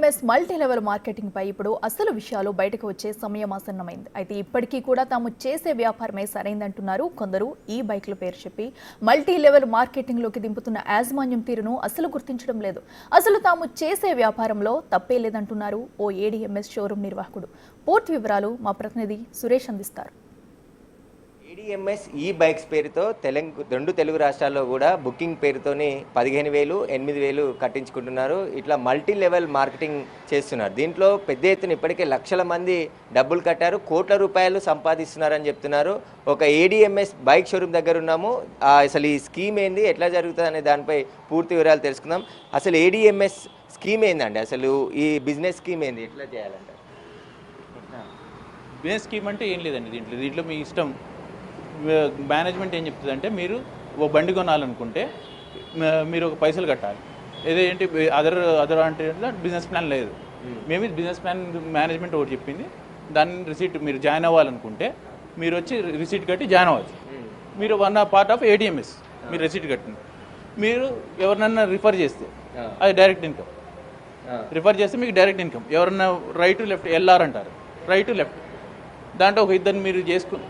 ADMS multi level marketing పై ఇప్పుడు అసలు విషయాలు బయటకు వచ్చే సమయం ఆసన్నమైంది. అయితే ఇప్పటికీ కూడా తాము చేసే వ్యాపారమే సరైందంటున్నారు కొందరు. ఈ బైక్ల పేరు చెప్పి మల్టీ లెవెల్ మార్కెటింగ్ లోకి దింపుతున్న యాజమాన్యం తీరును అసలు గుర్తించడం లేదు. అసలు తాము చేసే వ్యాపారంలో తప్పే లేదంటున్నారు ఓ ఏడీఎంఎస్ షోరూమ్ నిర్వాహకుడు. పూర్తి వివరాలు మా ప్రతినిధి సురేష్ అందిస్తారు. ఏడీఎంఎస్ ఈ బైక్స్ పేరుతో రెండు తెలుగు రాష్ట్రాల్లో కూడా బుకింగ్ పేరుతోని 15,000, 8,000 కట్టించుకుంటున్నారు. ఇట్లా మల్టీ లెవెల్ మార్కెటింగ్ చేస్తున్నారు. దీంట్లో పెద్ద ఎత్తున ఇప్పటికే లక్షల మంది డబ్బులు కట్టారు, కోట్ల రూపాయలు సంపాదిస్తున్నారని చెప్తున్నారు. ఒక ఏడీఎంఎస్ బైక్ షోరూమ్ దగ్గర ఉన్నాము. అసలు ఈ స్కీమ్ ఏంది, ఎట్లా జరుగుతుంది అనే దానిపై పూర్తి వివరాలు తెలుసుకుందాం. అసలు ఏడీఎంఎస్ స్కీమ్ ఏందండి, అసలు ఈ బిజినెస్ స్కీమ్ ఏంది, ఎట్లా చేయాలంట? బిజినెస్ స్కీమ్ అంటే ఏం లేదండి. దీంట్లో మీ ఇష్టం. మేనేజ్మెంట్ ఏం చెప్తుంది అంటే, మీరు ఓ బండి కొనాలనుకుంటే మీరు ఒక పైసలు కట్టాలి. ఏంటి అదర్ అంటే బిజినెస్ ప్లాన్ లేదు. మేము బిజినెస్ ప్లాన్ మేనేజ్మెంట్ ఒకటి చెప్పింది. దాని రిసీట్ మీరు జాయిన్ అవ్వాలనుకుంటే మీరు వచ్చి రిసీట్ కట్టి జాయిన్ అవ్వచ్చు. మీరు వన్ పార్ట్ ఆఫ్ ఏడీఎంఎస్. మీరు రిసీట్ కట్టింది, మీరు ఎవరినన్నా రిఫర్ చేస్తే అది డైరెక్ట్ ఇన్కమ్. రిఫర్ చేస్తే మీకు డైరెక్ట్ ఇన్కమ్. ఎవరన్నా రైట్ లెఫ్ట్ ఎల్ఆర్ అంటారు, రైట్ లెఫ్ట్. దాంట్లో ఒక ఇద్దరు మీరు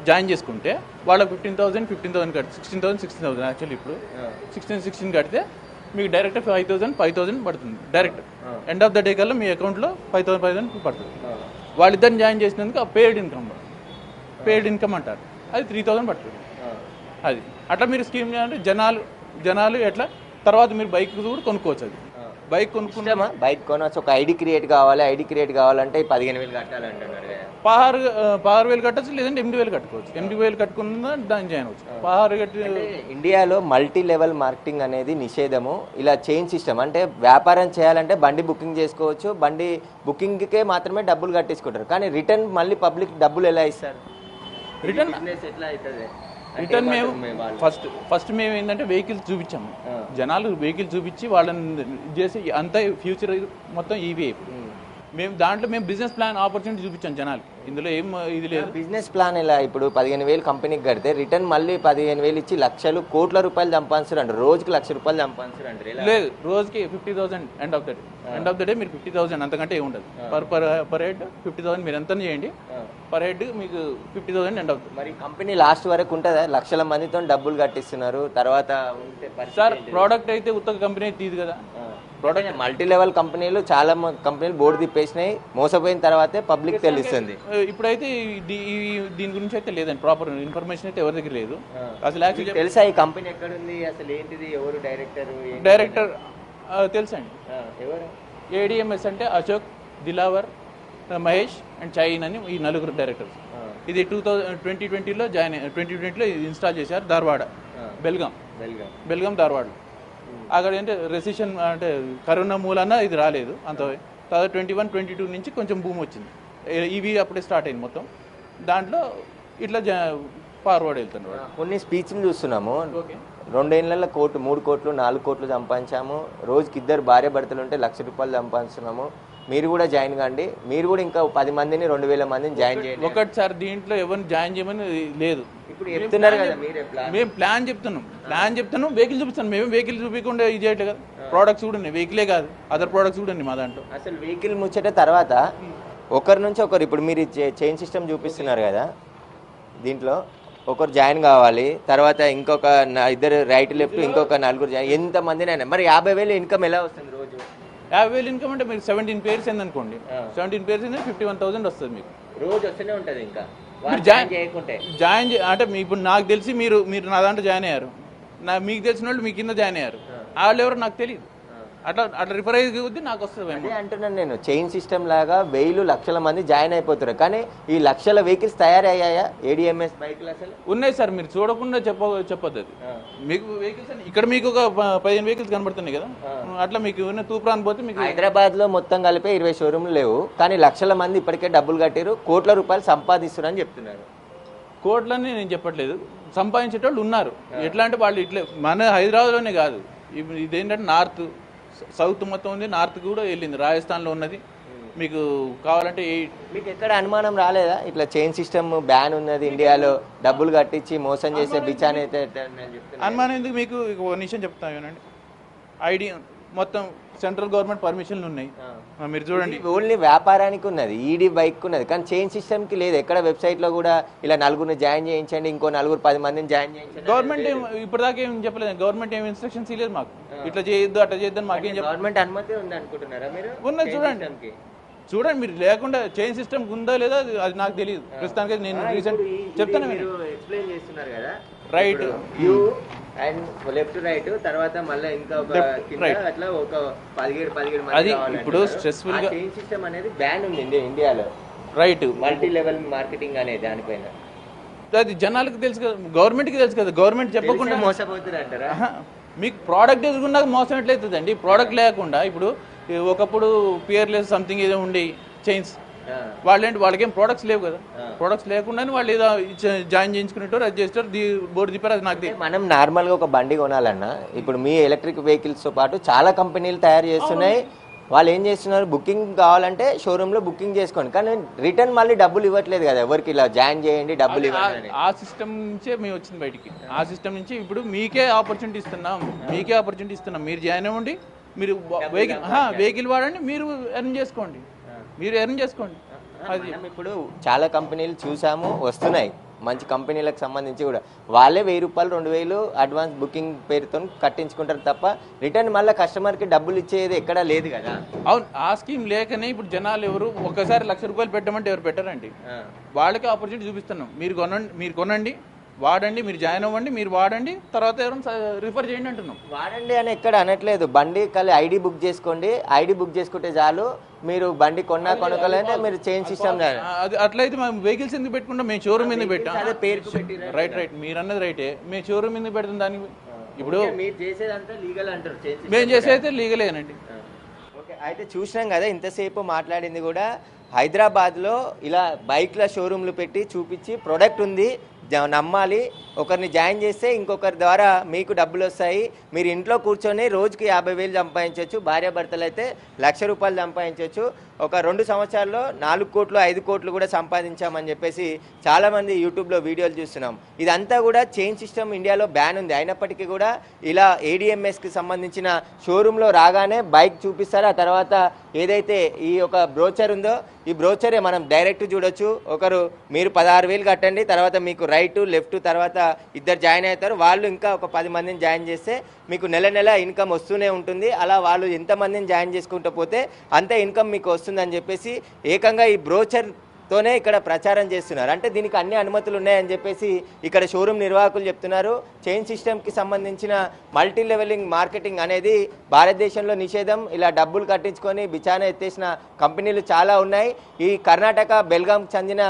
జాయిన్ చేసుకుంటే వాళ్ళకి 15,000 కట్టి 16,000 యాక్చువల్లీ ఇప్పుడు 16 కడితే మీకు డైరెక్ట్ 5,000 పడుతుంది. Direct end of the day కల్లా మీ అకౌంట్లో 5,000 పడుతుంది. వాళ్ళిద్దరిని జాయిన్ చేసినందుకు ఆ పెయిడ్ ఇన్కమ్ అంటారు. అది 3,000 పడుతుంది. అది అట్లా మీరు స్కీమ్ చేయాలంటే జనాలు ఎట్లా తర్వాత మీరు బైక్ కూడా కొనుక్కోవచ్చు. అది బైక్ కొనుక్కుంటామా, బైక్ కొనవచ్చు. ఒక ఐడి క్రియేట్ కావాలంటే 15,000 కట్టాలంటున్నారు. 16,000 కట్టచ్చు, లేదంటే 8,000 కట్టుకోవచ్చు. 8,000 కట్టుకున్నా దాన్ని జాయిన్ అవచ్చు. 16 కట్టి ఇండియాలో మల్టీ లెవెల్ మార్కెటింగ్ అనేది నిషేధము. ఇలా చైన్ సిస్టమ్ అంటే వ్యాపారం చేయాలంటే బండి బుకింగ్ చేసుకోవచ్చు, బండి బుకింగ్కే మాత్రమే డబ్బులు కట్టించుకుంటారు. కానీ రిటర్న్ మళ్ళీ పబ్లిక్ డబ్బులు ఎలా ఇస్తారు? రిటర్న్ ఎట్లా అవుతుంది? మేము ఫస్ట్ మేము ఏంటంటే వెహికల్స్ చూపించాము. జనాలు వెహికల్ చూపించి వాళ్ళని చేసి అంతా ఫ్యూచర్ మొత్తం ఈవీ అయిపోయింది. మేము బిజినెస్ ప్లాన్ ఆపర్చునిటీ చూపించాం జనాలు. ఇందులో ఏం ఇది లేదు. బిజినెస్ ప్లాన్ ఇలా ఇప్పుడు 15,000 కంపెనీకి కడితే రిటర్న్ మళ్ళీ 15,000 ఇచ్చి లక్షలు కోట్ల రూపాయలు సంపాదించారు. రోజుకి ₹1,00,000 సంపాదించారు. లేదు, రోజుకి 50,000 ఎండ్ ఆఫ్ ద డే మీరు 50,000 అంతకంటే ఏ ఉండదు. పర్ హెడ్ 50,000 మీరు ఎంత చేయండి, పర్ హెడ్ మీకు 50,000 ఎండ్ అవుతుంది. మరి కంపెనీ లాస్ట్ వరకు ఉంటుందా? లక్షల మందితో డబ్బులు కట్టిస్తున్నారు. తర్వాత సార్ ప్రోడక్ట్ అయితే ఉత్తర కంపెనీ తీదు కదా. ప్రోడక్ట్ మల్టీ లెవెల్ కంపెనీలు చాలా కంపెనీలు బోర్డు తిప్పేసినాయి. మోసపోయిన తర్వాతే పబ్లిక్ తెలుస్తుంది. ఇప్పుడైతే దీని గురించి అయితే లేదండి, ప్రాపర్ ఇన్ఫర్మేషన్ అయితే ఎవరి దగ్గర లేదు. అసలు యాక్చువల్లీ తెలుసా ఈ కంపెనీ ఎక్కడుంది, అసలు ఏంటిది, ఎవరు డైరెక్టర్ తెలుసండి. ఎవరు? ఏడీఎంఎస్ అంటే అశోక్, దిలావర్, మహేష్ అండ్ చైన్ అని ఈ నలుగురు డైరెక్టర్స్. ఇది 2020లో 2020లో ఇన్స్టాల్ చేశారు. ధార్వాడ, బెల్గాం ధార్వాడ. అక్కడ ఏంటంటే రెసిషన్ అంటే కరోనా మూలన ఇది రాలేదు అంత. తర్వాత 21-22 నుంచి కొంచెం భూమి వచ్చింది. ఇవి అప్పుడే స్టార్ట్ అయింది మొత్తం. దాంట్లో ఇట్లా ఫార్వర్డ్ వెళ్తున్నారు. కొన్ని స్పీచ్లు చూస్తున్నాము. 2 ఏళ్లలో 1 కోటి, 3 కోట్లు, 4 కోట్లు సంపాదించాము. రోజుకి 2 భార్య భర్తలు ఉంటే ₹1,00,000 సంపాదిస్తున్నాము. మీరు కూడా జాయిన్ కాండి. మీరు కూడా ఇంకా 10 మందిని, 2,000 మందిని జాయిన్ చేయండి. ఒకటి సార్, దీంట్లో ఎవరిని జాయిన్ చేయమని లేదు. ఇప్పుడు చెప్తున్నారు కదా, మేము ప్లాన్ చెప్తున్నాం, వెహికల్ చూపిస్తాను. మేము వెహికల్ చూపించకుండా ఇది చేయట్లేదు కదా. ప్రోడక్ట్స్ కూడా ఉన్నాయి, వెహికలే కాదు అదర్ ప్రోడక్ట్స్ కూడా ఉన్నాయి మా దాంట్లో. అసలు వెహికల్ ముచ్చట తర్వాత ఒకరి నుంచి ఒకరు, ఇప్పుడు మీరు చైన్ సిస్టమ్ చూపిస్తున్నారు కదా, దీంట్లో ఒకరు జాయిన్ కావాలి. తర్వాత ఇంకొక 2 రైట్ లెఫ్ట్, ఇంకొక 4 జాయిన్. ఎంతమందినైనా మరి 50,000 ఇన్కమ్ ఎలా వస్తుంది రోజు? 50,000 ఇన్కమ్ అంటే మీరు 17 పేర్స్ ఏందనుకోండి, 17 పేర్స్ అయితే 51,000 వస్తుంది మీకు. రోజు వస్తూనే ఉంటుంది. ఇంకా జాయిన్ అంటే ఇప్పుడు నాకు తెలిసి మీరు నా దాంట్లో జాయిన్ అయ్యారు. మీకు తెలిసిన వాళ్ళు మీ కింద జాయిన్ అయ్యారు. వాళ్ళు ఎవరు నాకు తెలియదు. అట్లా రిఫర్ అయ్యి నాకు వస్తుంది అంటున్నాను నేను. చైన్ సిస్టమ్ లాగా 1,000 లక్షల మంది జాయిన్ అయిపోతారు. కానీ ఈ లక్షల వెహికల్స్ తయారయ్యాయా ఏడీఎంఎస్ బైక్లు? అసలు ఉన్నాయి సార్, మీరు చూడకుండా చెప్పొద్దు. అది మీకు వెహికల్స్ ఇక్కడ మీకు ఒక 15 వెహికల్స్ కనబడుతున్నాయి కదా. అట్లా మీకు తూప్రాన్ పోతే మీకు హైదరాబాద్ లో మొత్తం కలిపి 20 షోరూమ్లు లేవు. కానీ లక్షల మంది ఇప్పటికే డబ్బులు కట్టారు, కోట్ల రూపాయలు సంపాదిస్తున్నారు అని చెప్తున్నారు. కోట్లని నేను చెప్పట్లేదు, సంపాదించేటోళ్ళు ఉన్నారు. ఎట్లా అంటే వాళ్ళు ఇట్లా మన హైదరాబాద్లోనే కాదు, ఇదేంటంటే నార్త్ సౌత్ మొత్తం ఉంది, నార్త్ కూడా వెళ్ళింది, రాజస్థాన్లో ఉన్నది. మీకు కావాలంటే మీకు ఎక్కడ అనుమానం రాలేదా ఇట్లా చైన్ సిస్టమ్ బ్యాన్ ఉన్నది ఇండియాలో, డబ్బులు కట్టించి మోసం చేసే బిచాన్ అయితే? అనుమానం ఎందుకు? మీకు ఒక నిమిషం చెప్తాను వినండి. మొత్తం సెంట్రల్ గవర్నమెంట్ పర్మిషన్లు ఉన్నాయి. మీరు చూడండి, ఓన్లీ వ్యాపారానికి ఉన్నది, ఈడీ బైక్ ఉన్నది, కానీ చైన్ సిస్టమ్కి లేదు. ఎక్కడ వెబ్సైట్లో కూడా ఇలా నలుగురిని జాయిన్ చేయించండి, ఇంకో 10 మందిని జాయిన్ చేయించండి. గవర్నమెంట్ ఇప్పటిదాకా ఏం చెప్పలేదు, గవర్నమెంట్ ఏం ఇన్స్ట్రక్షన్స్ ఇవ్వలేదు మాకు, ఇట్లా చేయొద్దు అట్లా చేయొద్దని మాకేం చెప్పలేదు. గవర్నమెంట్ అనుమతి ఉంది అనుకుంటున్నారా మీరు? ఉన్నది చూడండి, చూడండి మీరు లేకుండా చైన్ సిస్టమ్ ఉందా లేదా అది నాకు తెలియదు ప్రస్తుతానికి. నేను రీసెంట్ చెప్తాను, మీరు ఎక్స్ప్లెయిన్ చేస్తున్నారు కదా, right you and left right, తర్వాత మళ్ళీ ఇంకా ఒక కింద అట్లా ఒక 17 అది ఇప్పుడు స్ట్రెస్ఫుల్ గా చైన్ సిస్టమ్ అనేది బ్యాన్ ఉంది ఇండియాలో. రైట్, మల్టీ లెవెల్ మార్కెటింగ్ అనేది దానిపైన అది జనాలకు తెలుసు కదా, గవర్నమెంట్కి తెలుసు కదా, గవర్నమెంట్ చెప్పకుండా మోసపోతుంది అంటారా? మీకు ప్రోడక్ట్ ఎదుగున్నాక మోసం ఎట్లయితుందండి? ప్రోడక్ట్ లేకుండా ఇప్పుడు ఒకప్పుడు పియర్లెస్ సంథింగ్ ఏదో ఉండి చైన్స్, వాళ్ళేంటి వాళ్ళకేం ప్రోడక్ట్స్ లేవు కదా, ప్రోడక్ట్స్ లేకుండానే వాళ్ళు ఏదో జాయిన్ చేయించుకునేటో అది చేస్తారు, బోర్డు తిప్పారు. అది నాకు మనం నార్మల్గా ఒక బండి కొనాలన్నా ఇప్పుడు మీ ఎలక్ట్రిక్ వెహికల్స్తో పాటు చాలా కంపెనీలు తయారు చేస్తున్నాయి. వాళ్ళు ఏం చేస్తున్నారు, బుకింగ్ కావాలంటే షోరూంలో బుకింగ్ చేసుకోండి, కానీ రిటర్న్ మళ్ళీ డబ్బులు ఇవ్వట్లేదు కదా ఎవరికి, ఇలా జాయిన్ చేయండి డబ్బులు ఇవ్వండి. ఆ సిస్టమ్ నుంచే మేము వచ్చింది బయటికి. ఆ సిస్టమ్ నుంచి ఇప్పుడు మీకే ఆపర్చునిటీ ఇస్తున్నాం, మీరు జాయిన్ అవ్వండి, మీరు వెహికల్ వాడండి, మీరు ఎర్న్ చేసుకోండి. అది ఇప్పుడు చాలా కంపెనీలు చూసాము, వస్తున్నాయి మంచి కంపెనీలకు సంబంధించి కూడా వాళ్ళే 1000 రూపాయలు 2000 అడ్వాన్స్ బుకింగ్ పేరుతో కట్టించుకుంటారు తప్ప రిటర్న్ మళ్ళీ కస్టమర్కి డబ్బులు ఇచ్చేది ఎక్కడా లేదు కదా. అవును, ఆ స్కీమ్ లేకనే ఇప్పుడు జనాలు ఎవరు ఒక్కసారి 1,00,000 రూపాయలు పెట్టమంటే ఎవరు పెట్టారండి. వాళ్ళకి ఆపర్చునిటీ చూపిస్తున్నాం, మీరు కొనండి, వాడండి, మీరు జాయిన్ అవ్వండి, మీరు వాడండి, తర్వాత ఎవరైనా రిఫర్ చేయండి అంటున్నాం. వాడండి అని ఎక్కడ అనట్లేదు, బండి కలిసి ఐడి బుక్ చేసుకోండి, ఐడి బుక్ చేసుకుంటే చాలు, మీరు బండి కొనుక్కోలేదంటే మీరు చైన్ సిస్టమ్. అది అట్లయితే మేము వెహికల్స్ ఎందుకు పెట్టుకుంటాం, మేము షోరూమ్ ఎందుకు పెట్టాం? రైట్, మీరు అన్నది రైటే, మేము షోరూమ్ ఎందుకు పెడతాం దానికి? ఇప్పుడు మీరు చేసేదంతా లీగల్ అంటారు, మేము చేసేది లీగలేనండి. ఓకే, అయితే చూసినాం కదా ఇంతసేపు మాట్లాడింది కూడా హైదరాబాద్లో ఇలా బైక్ల షోరూమ్లు పెట్టి చూపించి ప్రొడక్ట్ ఉంది నమ్మాలి, ఒకరిని జాయిన్ చేస్తే ఇంకొకరి ద్వారా మీకు డబ్బులు వస్తాయి, మీరు ఇంట్లో కూర్చొని రోజుకి 50,000 సంపాదించవచ్చు, భార్యాభర్తలు అయితే 1,00,000 రూపాయలు సంపాదించవచ్చు, ఒక 2 సంవత్సరాల్లో 4 కోట్లు 5 కోట్లు కూడా సంపాదించామని చెప్పేసి చాలామంది యూట్యూబ్లో వీడియోలు చూస్తున్నాం. ఇదంతా కూడా చైన్ సిస్టమ్ ఇండియాలో బ్యాన్ ఉంది, అయినప్పటికీ కూడా ఇలా ADMSకి సంబంధించిన షోరూంలో రాగానే బైక్ చూపిస్తారు. ఆ తర్వాత ఏదైతే ఈ ఒక బ్రోచర్ ఉందో ఈ బ్రోచరే మనం డైరెక్ట్ చూడొచ్చు. మీరు 16,000 కట్టండి, తర్వాత మీకు రైట్ లెఫ్ట్, తర్వాత ఇద్దరు జాయిన్ అవుతారు, వాళ్ళు ఇంకా ఒక 10 మందిని జాయిన్ చేస్తే మీకు నెల ఇన్కమ్ వస్తూనే ఉంటుంది. అలా వాళ్ళు ఎంతమందిని జాయిన్ చేసుకుంటూ పోతే అంత ఇన్కమ్ మీకు వస్తుందని చెప్పేసి ఏకంగా ఈ బ్రోచర్తోనే ఇక్కడ ప్రచారం చేస్తున్నారు. అంటే దీనికి అన్ని అనుమతులు ఉన్నాయని చెప్పేసి ఇక్కడ షోరూమ్ నిర్వాహకులు చెప్తున్నారు. చైన్ సిస్టమ్కి సంబంధించిన మల్టీ లెవెలింగ్ మార్కెటింగ్ అనేది భారతదేశంలో నిషేధం. ఇలా డబ్బులు కట్టించుకొని బిచానా ఎత్తేసిన కంపెనీలు చాలా ఉన్నాయి. ఈ కర్ణాటక బెల్గాంకి చెందిన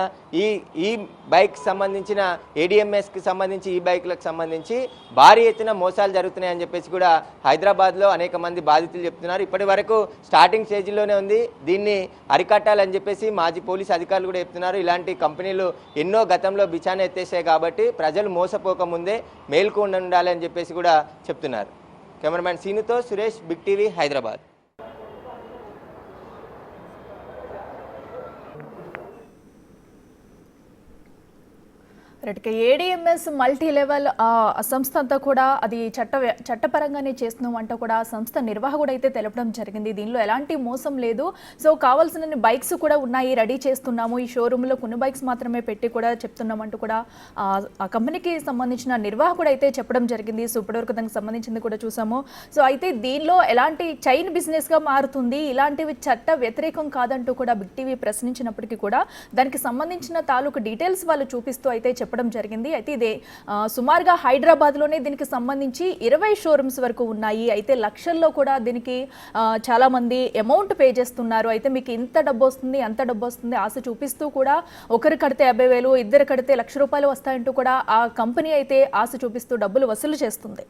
ఈ బైక్ సంబంధించిన ADMSకి సంబంధించి ఈ బైక్లకు సంబంధించి భారీ ఎత్తున మోసాలు జరుగుతున్నాయని చెప్పేసి కూడా హైదరాబాద్లో అనేక మంది బాధితులు చెప్తున్నారు. ఇప్పటి వరకు స్టార్టింగ్ స్టేజ్లోనే ఉంది, దీన్ని అరికట్టాలని చెప్పేసి మాజీ పోలీస్ అధికారులు కూడా చెప్తున్నారు. ఇలాంటి కంపెనీలు ఎన్నో గతంలో బిచానా ఎత్తేసాయి కాబట్టి ప్రజలు మోసపోకముందే మేల్కు ఉండాలని చెప్పేసి కూడా చెప్తున్నారు. కెమెరామ్యాన్ సీనుతో సురేష్, బిగ్ టీవీ, హైదరాబాద్. రైట్గా ADMS మల్టీ లెవెల్ సంస్థ అంతా కూడా అది చట్టపరంగానే చేస్తున్నాం అంటూ కూడా సంస్థ నిర్వాహకుడు అయితే తెలపడం జరిగింది. దీనిలో ఎలాంటి మోసం లేదు, సో కావాల్సిన బైక్స్ కూడా ఉన్నాయి, రెడీ చేస్తున్నాము, ఈ షోరూంలో కొన్ని బైక్స్ మాత్రమే పెట్టి కూడా చెప్తున్నామంటూ కూడా ఆ కంపెనీకి సంబంధించిన నిర్వాహకుడు అయితే చెప్పడం జరిగింది. సో ఇప్పటివరకు దానికి సంబంధించింది కూడా చూసాము. సో అయితే దీనిలో ఎలాంటి చైన్ బిజినెస్గా మారుతుంది, ఇలాంటివి చట్ట వ్యతిరేకం కాదంటూ కూడా బిగ్ టీవీ ప్రశ్నించినప్పటికీ కూడా దానికి సంబంధించిన తాలూకు డీటెయిల్స్ వాళ్ళు చూపిస్తూ అయితే చెప్పడం జరిగింది. అయితే ఇదే సుమారుగా హైదరాబాద్లోనే దీనికి సంబంధించి 20 షోరూమ్స్ వరకు ఉన్నాయి. అయితే లక్షల్లో కూడా దీనికి చాలా మంది అమౌంట్ పే చేస్తున్నారు. అయితే మీకు ఇంత డబ్బు వస్తుంది అంత డబ్బు వస్తుంది ఆశ చూపిస్తూ కూడా ఒకరు కడితే 50,000, ఇద్దరు కడితే 1,00,000 రూపాయలు వస్తాయంటూ కూడా ఆ కంపెనీ అయితే ఆశ చూపిస్తూ డబ్బులు వసూలు చేస్తుంది.